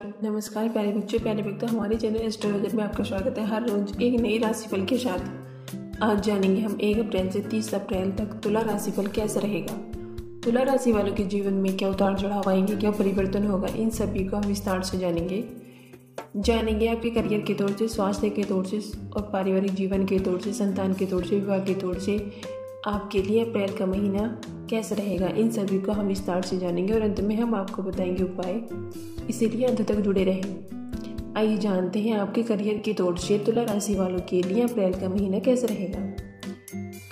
नमस्कार प्यारे बच्चों, प्यारे भक्तों, हमारे चैनल एस्ट्रोलॉजर में आपका स्वागत है। हर रोज एक नई राशिफल के साथ आज जानेंगे हम 1 अप्रैल से 30 अप्रैल तक तुला राशिफल कैसा रहेगा। तुला राशि वालों के जीवन में क्या उतार चढ़ाव आएंगे, क्या परिवर्तन होगा, इन सभी को हम विस्तार से जानेंगे आपके करियर के तौर से, स्वास्थ्य के तौर से और पारिवारिक जीवन के तौर से, संतान के तौर से, विवाह के तौर से आपके लिए अप्रैल का महीना कैसा रहेगा। इन सभी को हम विस्तार से जानेंगे और अंत में हम आपको बताएंगे उपाय, इसीलिए अंत तक जुड़े रहें। आइए जानते हैं आपके करियर के तौर से तुला राशि वालों के लिए अप्रैल का महीना कैसा रहेगा।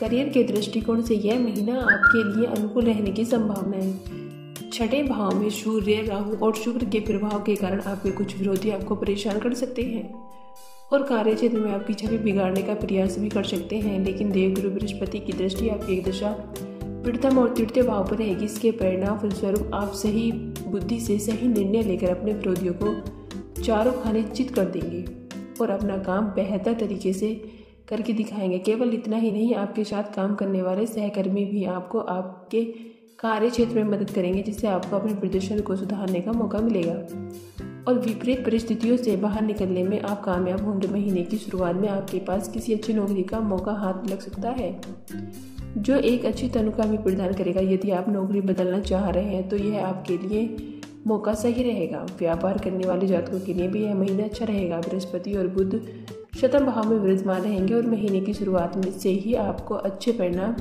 करियर के दृष्टिकोण से यह महीना आपके लिए अनुकूल रहने की संभावना है। छठे भाव में सूर्य, राहु और शुक्र के प्रभाव के कारण आपके कुछ विरोधी आपको परेशान कर सकते हैं और कार्य क्षेत्र में आपकी छवि बिगाड़ने का प्रयास भी कर सकते हैं, लेकिन देवगुरु बृहस्पति की दृष्टि आपकी एक दशा प्रथम और तृतीय भाव पर रहेगी। इसके परिणाम फलस्वरूप आप सही बुद्धि से सही निर्णय लेकर अपने विरोधियों को चारों खाने चित कर देंगे और अपना काम बेहतर तरीके से करके दिखाएंगे। केवल इतना ही नहीं, आपके साथ काम करने वाले सहकर्मी भी आपको आपके कार्य क्षेत्र में मदद करेंगे, जिससे आपको अपने प्रदर्शन को सुधारने का मौका मिलेगा और विपरीत परिस्थितियों से बाहर निकलने में आप कामयाब होंगे। महीने की शुरुआत में आपके पास किसी अच्छी नौकरी का मौका हाथ लग सकता है, जो एक अच्छी तनख्वाह भी प्रदान करेगा। यदि आप नौकरी बदलना चाह रहे हैं तो यह आपके लिए मौका सही रहेगा। व्यापार करने वाले जातकों के लिए भी यह महीना अच्छा रहेगा। बृहस्पति और बुध शतम भाव में विराजमान रहेंगे और महीने की शुरुआत में से ही आपको अच्छे परिणाम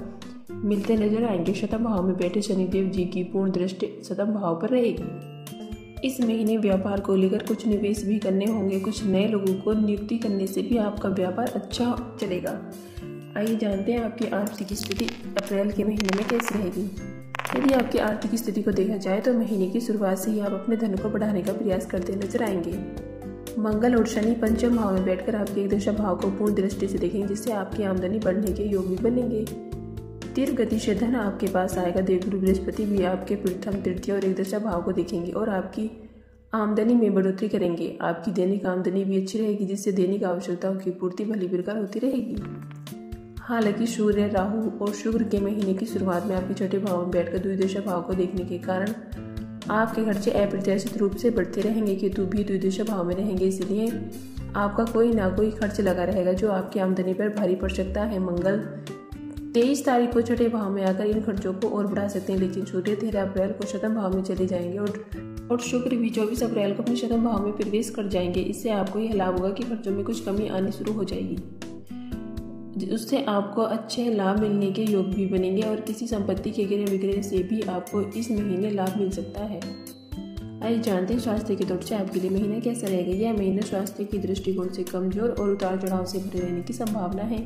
मिलते नजर आएंगे। शतम भाव में बैठे शनिदेव जी की पूर्ण दृष्टि शतम भाव पर रहेगी। इस महीने व्यापार को लेकर कुछ निवेश भी करने होंगे। कुछ नए लोगों को नियुक्ति करने से भी आपका व्यापार अच्छा चलेगा। आइए जानते हैं आपकी आर्थिक स्थिति अप्रैल के महीने में कैसी रहेगी। यदि आपकी आर्थिक स्थिति को देखा जाए तो महीने की शुरुआत से ही आप अपने धन को बढ़ाने का प्रयास करते नजर आएंगे। मंगल और शनि पंचम भाव में बैठकर आपके एक दशा भाव को पूर्ण दृष्टि से देखेंगे, जिससे आपकी आमदनी बढ़ने के योग भी बनेंगे। तीव्र गति से धन आपके पास आएगा। देवगुरु बृहस्पति भी आपके प्रथम, तृतीय और एक दशा भाव को देखेंगे और आपकी आमदनी में बढ़ोतरी करेंगे। आपकी दैनिक आमदनी भी अच्छी रहेगी, जिससे दैनिक आवश्यकताओं की पूर्ति भली प्रकार होती रहेगी। हालांकि सूर्य, राहु और शुक्र के महीने की शुरुआत में आपके छठे भाव में बैठकर द्विदशा भाव को देखने के कारण आपके खर्चे अप्रत्याशित रूप से बढ़ते रहेंगे। केतु भी द्विदशा भाव में रहेंगे, इसलिए आपका कोई ना कोई खर्च लगा रहेगा जो आपकी आमदनी पर भारी पड़ सकता है। मंगल 23 तारीख को छठे भाव में आकर इन खर्चों को और बढ़ा सकते हैं, लेकिन सूर्य 13 अप्रैल को शतम भाव में चले जाएंगे और शुक्र भी 24 अप्रैल को अपने शतम भाव में प्रवेश कर जाएंगे। इससे आपको यह लाभ होगा कि खर्चों में कुछ कमी आनी शुरू हो जाएगी, उससे आपको अच्छे लाभ मिलने के योग भी बनेंगे और किसी संपत्ति के क्रय विक्रय से भी आपको इस महीने लाभ मिल सकता है। आइए जानते हैं स्वास्थ्य के तौर से आपके लिए महीना कैसा रहेगा। यह महीना स्वास्थ्य की दृष्टिकोण से कमजोर और उतार चढ़ाव से भरे रहने की संभावना है।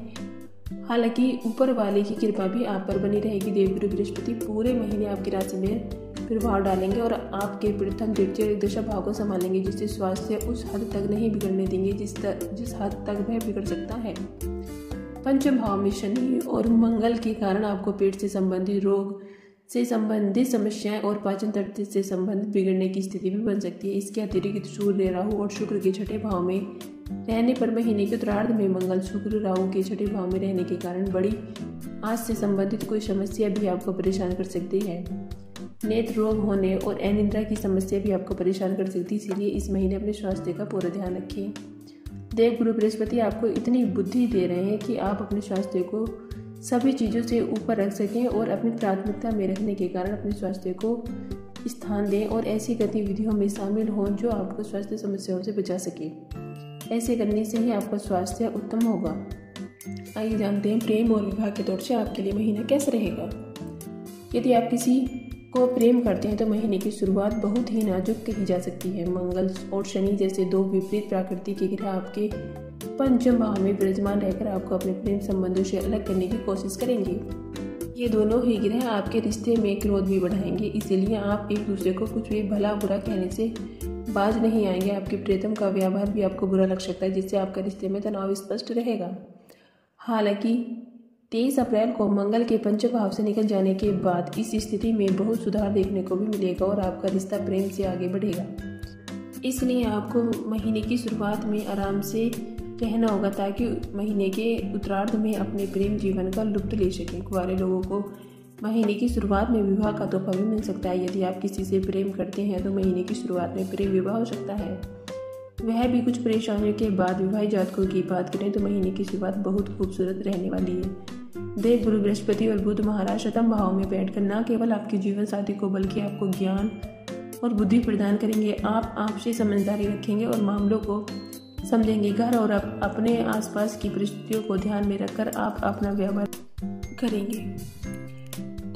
हालांकि ऊपर वाले की कृपा भी आप पर बनी रहेगी। देवगुरु बृहस्पति पूरे महीने आपकी राशि में प्रभाव डालेंगे और आपके प्रथम, तृतीय और एक दशा भाव को संभालेंगे, जिससे स्वास्थ्य उस हद तक नहीं बिगड़ने देंगे जिस हद तक वह बिगड़ सकता है। पंचम भाव में शनि और मंगल के कारण आपको पेट से संबंधित रोग से संबंधित समस्याएं और पाचन तंत्र से संबंधित बिगड़ने की स्थिति भी बन सकती है। इसके अतिरिक्त सूर्य, राहु और शुक्र के छठे भाव में रहने पर महीने के उत्तरार्ध में मंगल, शुक्र, राहु के छठे भाव में रहने के कारण बड़ी आंख से संबंधित कोई समस्या भी आपको परेशान कर सकती है। नेत्र रोग होने और अनिद्रा की समस्या भी आपको परेशान कर सकती है, इसीलिए इस महीने अपने स्वास्थ्य का पूरा ध्यान रखें। देवगुरु बृहस्पति आपको इतनी बुद्धि दे रहे हैं कि आप अपने स्वास्थ्य को सभी चीज़ों से ऊपर रख सकें और अपनी प्राथमिकता में रखने के कारण अपने स्वास्थ्य को स्थान दें और ऐसी गतिविधियों में शामिल हों जो आपको स्वास्थ्य समस्याओं से बचा सके। ऐसे करने से ही आपका स्वास्थ्य उत्तम होगा। आइए जानते हैं प्रेम और विवाह के तौर से आपके लिए महीना कैसा रहेगा। यदि आप किसी को प्रेम करते हैं तो महीने की शुरुआत बहुत ही नाजुक कही जा सकती है। मंगल और शनि जैसे दो विपरीत प्रकृति के ग्रह आपके पंचम भाव में विराजमान रहकर आपको अपने प्रेम संबंधों से अलग करने की कोशिश करेंगे। ये दोनों ही ग्रह आपके रिश्ते में क्रोध भी बढ़ाएंगे, इसीलिए आप एक दूसरे को कुछ भी भला बुरा कहने से बाज नहीं आएंगे। आपके प्रियतम का व्यवहार भी आपको बुरा लग सकता है, जिससे आपका रिश्ते में तनाव स्पष्ट रहेगा। हालांकि 23 अप्रैल को मंगल के पंचम भाव से निकल जाने के बाद इस स्थिति में बहुत सुधार देखने को भी मिलेगा और आपका रिश्ता प्रेम से आगे बढ़ेगा। इसलिए आपको महीने की शुरुआत में आराम से रहना होगा ताकि महीने के उत्तरार्ध में अपने प्रेम जीवन का लुत्फ ले सकें। कुंवारे लोगों को महीने की शुरुआत में विवाह का तोहफा भी मिल सकता है। यदि आप किसी से प्रेम करते हैं तो महीने की शुरुआत में प्रेम विवाह हो सकता है, वह भी कुछ परेशानियों के बाद। विवाहित जातकों की बात करें तो महीने की शुरुआत बहुत खूबसूरत रहने वाली है। देव गुरु बृहस्पति और बुध महाराज शतम भाव में बैठकर न केवल आपके जीवन साथी को बल्कि आपको ज्ञान और बुद्धि प्रदान करेंगे। आप आपसे समझदारी रखेंगे और मामलों को समझेंगे। घर और अपने आसपास की परिस्थितियों को ध्यान में रखकर आप अपना व्यवहार करेंगे,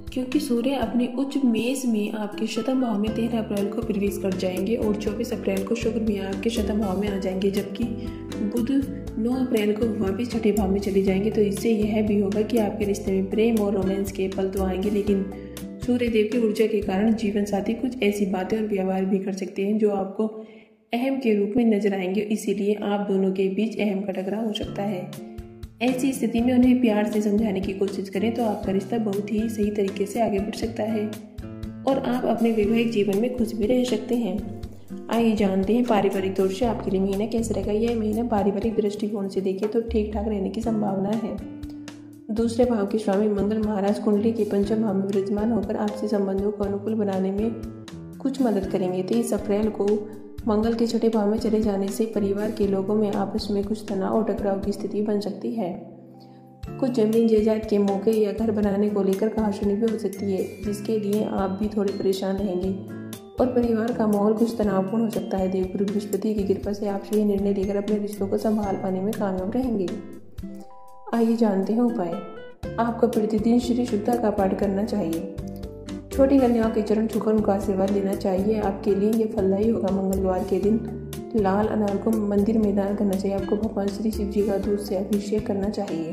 क्योंकि सूर्य अपने उच्च मेष में आपके शतम भाव में 13 अप्रैल को प्रवेश कर जाएंगे और 24 अप्रैल को शुक्र भी आपके शतम भाव में आ जाएंगे, जबकि बुध 9 अप्रैल को वापस छठे भाव में चले जाएंगे। तो इससे यह भी होगा कि आपके रिश्ते में प्रेम और रोमांस के पल तो आएंगे, लेकिन सूर्य देव की ऊर्जा के कारण जीवन साथी कुछ ऐसी बातें और व्यवहार भी कर सकते हैं जो आपको अहम के रूप में नजर आएंगे। इसीलिए आप दोनों के बीच अहम का टकराव हो सकता है। ऐसी स्थिति में उन्हें प्यार से समझाने की कोशिश करें तो आपका रिश्ता बहुत ही सही तरीके से आगे बढ़ सकता है और आप अपने वैवाहिक जीवन में खुश भी रह सकते हैं। आइए जानते हैं पारिवारिक तौर से आपके लिए महीना कैसे रहेगा। यह महीना पारिवारिक दृष्टिकोण से देखें तो ठीक ठाक रहने की संभावना है। दूसरे भाव के स्वामी मंगल महाराज कुंडली के पंचम भाव में विराजमान होकर आपसे संबंधों को अनुकूल बनाने में कुछ मदद करेंगे। 23 अप्रैल को मंगल के छठे भाव में चले जाने से परिवार के लोगों में आपस में कुछ तनाव और टकराव की स्थिति बन सकती है। कुछ जमीन जायदाद के मौके या घर बनाने को लेकर कहासुनी भी हो सकती है, जिसके लिए आप भी थोड़े परेशान रहेंगे और परिवार का माहौल कुछ तनावपूर्ण हो सकता है। देवगुरु बृहस्पति की कृपा से आप सही निर्णय लेकर अपने रिश्तों को संभाल पाने में कामयाब रहेंगे। आइए जानते हैं उपाय। आपको प्रतिदिन श्री शुद्धा का पाठ करना चाहिए। छोटी कन्याओं के चरण छूकर उनका आशीर्वाद लेना चाहिए। आपके लिए ये फलदायी होगा। मंगलवार के दिन लाल अनार को मंदिर में दान करना चाहिए। आपको भगवान श्री शिव जी का दूध से अभिषेक करना चाहिए।